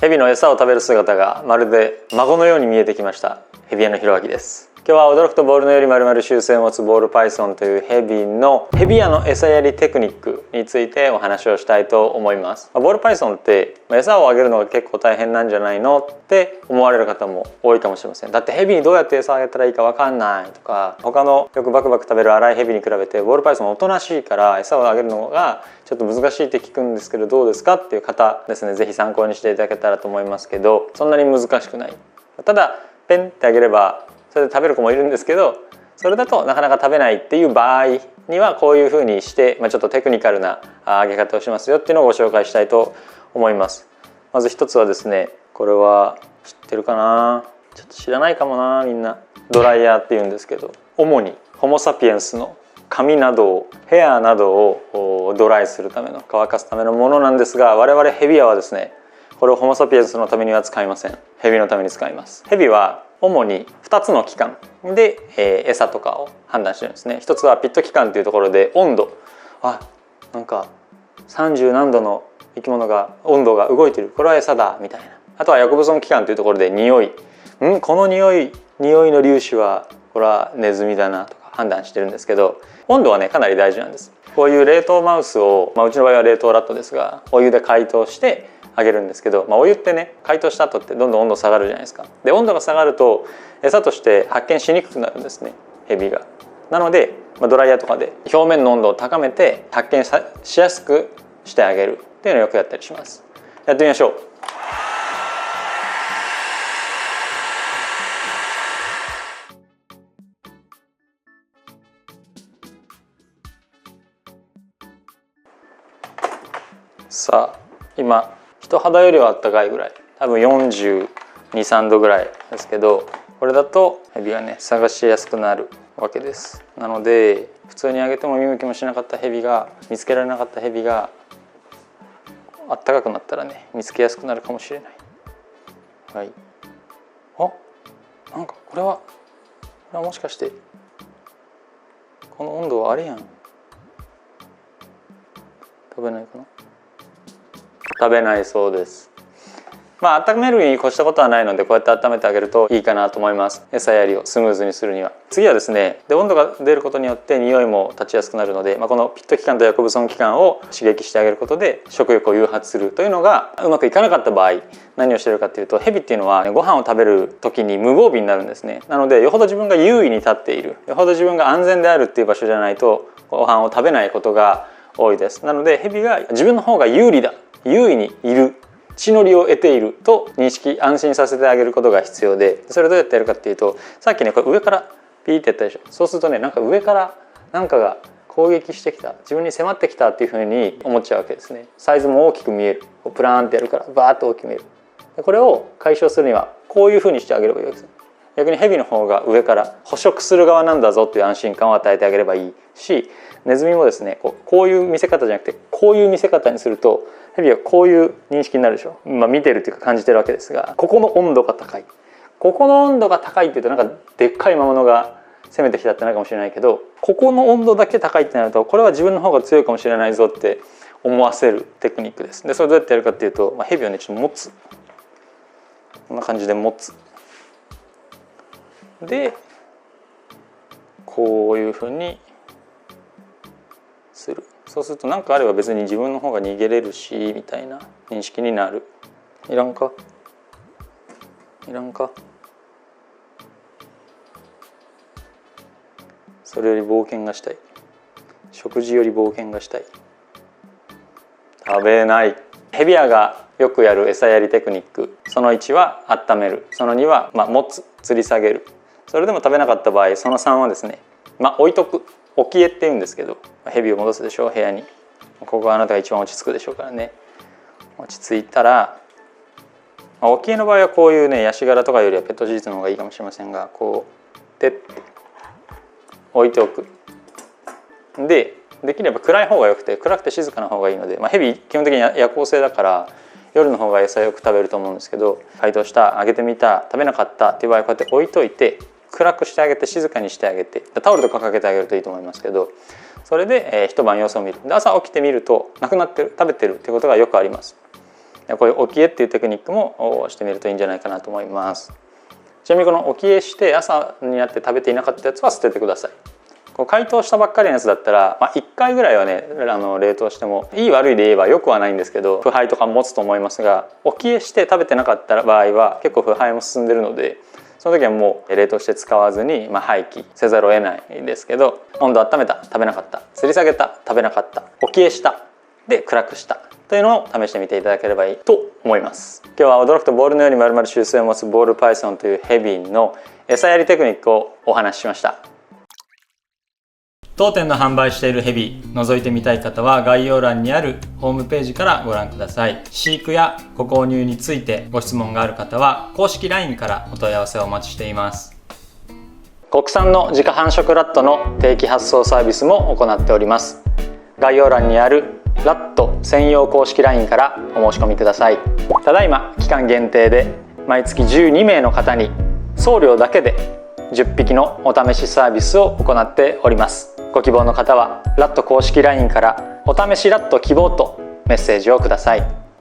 ヘビの餌を食べる姿がまるで孫のように見えてきました。ヘビ屋のひろあきです。今日は驚くとボールのより丸々習性を持つボールパイソンというヘビ屋の餌やりテクニックについてお話をしたいと思います。ボールパイソンって餌をあげるのが結構大変なんじゃないのって思われる方も多いかもしれません。だってヘビにどうやって餌をあげたらいいか分かんないとか、他のよくバクバク食べる粗いヘビに比べてボールパイソンおとなしいから餌をあげるのがちょっと難しいって聞くんですけど、どうですかっていう方ですね、是非参考にしていただけたらと思いますけど、そんなに難しくない。ただペンってあげればそれで食べる子もいるんですけど、それだとなかなか食べないっていう場合にはこういうふうにして、ちょっとテクニカルな揚げ方をしますよっていうのをご紹介したいと思います。まず一つはですね、これは知ってるかな、ちょっと知らないかもな、みんな。ドライヤーっていうんですけど、主にホモ・サピエンスの髪などをヘアなどをドライするための、乾かすためのものなんですが、我々ヘビ屋はですね、これをホモ・サピエンスのためには使いません。ヘビのために使います。ヘビは主に2つの器官で、餌とかを判断してるんですね。一つはピット器官というところで温度、なんか30何度の生き物が温度が動いてる、これは餌だみたいな。あとはヤコブソン器官というところで匂い、この匂いの粒子はこれはネズミだなとか判断してるんですけど、温度はねかなり大事なんです。こういう冷凍マウスを、うちの場合は冷凍ラットですが、お湯で解凍してあげるんですけど、お湯ってね解凍した後ってどんどん温度下がるじゃないですか。で温度が下がると餌として発見しにくくなるんですね、ヘビが。なので、ドライヤーとかで表面の温度を高めて発見しやすくしてあげるっていうのをよくやったりします。やってみましょう。さあ今人肌よりはあったかいぐらい、多分42、3度ぐらいですけど、これだとヘビはね探しやすくなるわけです。なので普通にあげても見向きもしなかったヘビが、見つけられなかったヘビがあったかくなったらね見つけやすくなるかもしれない。はい。なんかこれはもしかしてこの温度はあれやん、食べないかな。食べないそうです。温めるに越したことはないので、こうやって温めてあげるといいかなと思います。餌やりをスムーズにするには。次はですね、温度が出ることによって匂いも立ちやすくなるので、このピット器官とヤコブソン器官を刺激してあげることで食欲を誘発するというのがうまくいかなかった場合、何をしてるかっていうと、ヘビっていうのはご飯を食べる時に無防備になるんですね。なのでよほど自分が優位に立っている、よほど自分が安全であるっていう場所じゃないとご飯を食べないことが多いです。なのでヘビが自分の方が有利だ、優位にいる、地の利を得ていると認識、安心させてあげることが必要で、それをどうやってやるかっていうと、さっきねこれ上からピーってやったでしょ。そうするとね、なんか上からなんかが攻撃してきた、自分に迫ってきたっていうふうに思っちゃうわけですね。サイズも大きく見える、プラーンってやるからバーッと大きく見える。これを解消するにはこういうふうにしてあげればいいわけです。逆にヘビの方が上から捕食する側なんだぞっていう安心感を与えてあげればいいし、ネズミもですね、こういう見せ方じゃなくてこういう見せ方にするとヘビはこういう認識になるでしょ。見てるっていうか感じてるわけですが、ここの温度が高い、ここの温度が高いっていうとなんかでっかい魔物が攻めてきたってなるかもしれないけど、ここの温度だけ高いってなるとこれは自分の方が強いかもしれないぞって思わせるテクニックです。でそれどうやってやるかっていうと、ヘビをねちょっと持つ、こんな感じで持つ。でこういうふうにする。そうすると何かあれば別に自分の方が逃げれるしみたいな認識になる。いらんかそれより冒険がしたい、食事より冒険がしたい。食べない。ヘビ屋がよくやる餌やりテクニック、その1は温める、その2は持つ、吊り下げる。それでも食べなかった場合、その3はですね、置いとく、置き餌っていうんですけど、ヘビを戻すでしょう、部屋に。ここはあなたが一番落ち着くでしょうからね。落ち着いたら、置き餌の場合はこういうねヤシ殻とかよりはペットシーツの方がいいかもしれませんが、こう手って置いておく。でできれば暗い方がよくて、暗くて静かな方がいいので、ヘビ基本的に夜行性だから夜の方が餌よく食べると思うんですけど、解凍した、あげてみた、食べなかったっていう場合はこうやって置いといて、暗くしてあげて静かにしてあげて、タオルとかかけてあげるといいと思いますけど、それで、一晩様子を見る。で朝起きてみるとなくなってる、食べてるっていうことがよくあります。こういう起き餌っていうテクニックもしてみるといいんじゃないかなと思います。ちなみにこの起き餌して朝になって食べていなかったやつは捨ててください。こう解凍したばっかりのやつだったら、1回ぐらいはね冷凍してもいい悪いで言えばよくはないんですけど、腐敗とか持つと思いますが、起き餌して食べてなかった場合は結構腐敗も進んでるので、その時はもう冷凍して使わずに、廃棄せざるを得ないですけど、温度温めた食べなかった、吊り下げた食べなかった、起き餌したで暗くしたというのを試してみていただければいいと思います。今日は驚くとボールのように丸々習性を持つボールパイソンというヘビの餌やりテクニックをお話ししました。当店の販売しているヘビ覗いてみたい方は概要欄にあるホームページからご覧ください。飼育やご購入についてご質問がある方は公式 LINE からお問い合わせをお待ちしています。国産の自家繁殖ラットの定期発送サービスも行っております。概要欄にあるラット専用公式 LINE からお申し込みください。ただいま期間限定で毎月12名の方に送料だけで10匹のお試しサービスを行っております。ご希望の方はラット公式 LINE からお試しラット希望とメッセージをください。